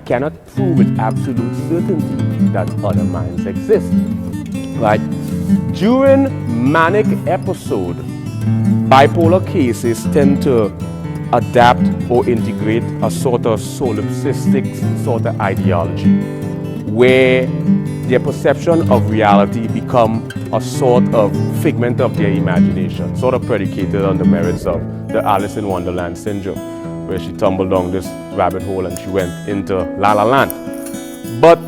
cannot prove with absolute certainty that other minds exist, right? During manic episode, bipolar cases tend to adapt or integrate a sort of solipsistic sort of ideology, where their perception of reality become a sort of figment of their imagination, sort of predicated on the merits of the Alice in Wonderland syndrome, where she tumbled down this rabbit hole and she went into La La Land. But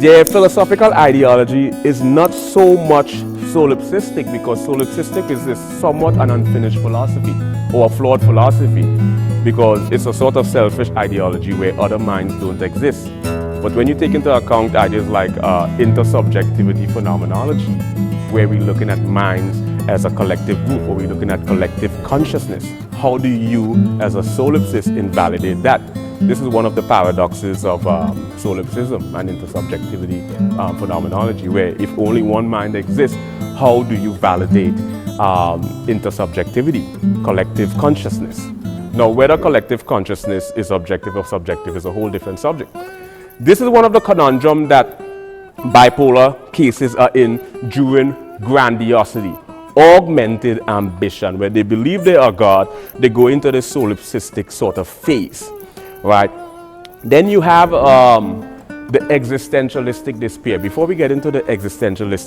their philosophical ideology is not so much solipsistic, because solipsistic is this somewhat an unfinished philosophy or a flawed philosophy, because it's a sort of selfish ideology where other minds don't exist. But when you take into account ideas like intersubjectivity phenomenology, where we're looking at minds as a collective group, or we're looking at collective consciousness, how do you, as a solipsist, invalidate that? This is one of the paradoxes of solipsism and intersubjectivity phenomenology, where if only one mind exists, how do you validate intersubjectivity, collective consciousness? Now, whether collective consciousness is objective or subjective is a whole different subject. This is one of the conundrums that bipolar cases are in during grandiosity, augmented ambition, where they believe they are God, they go into this solipsistic sort of phase, right? Then you have the existentialistic despair. Before we get into the existentialistic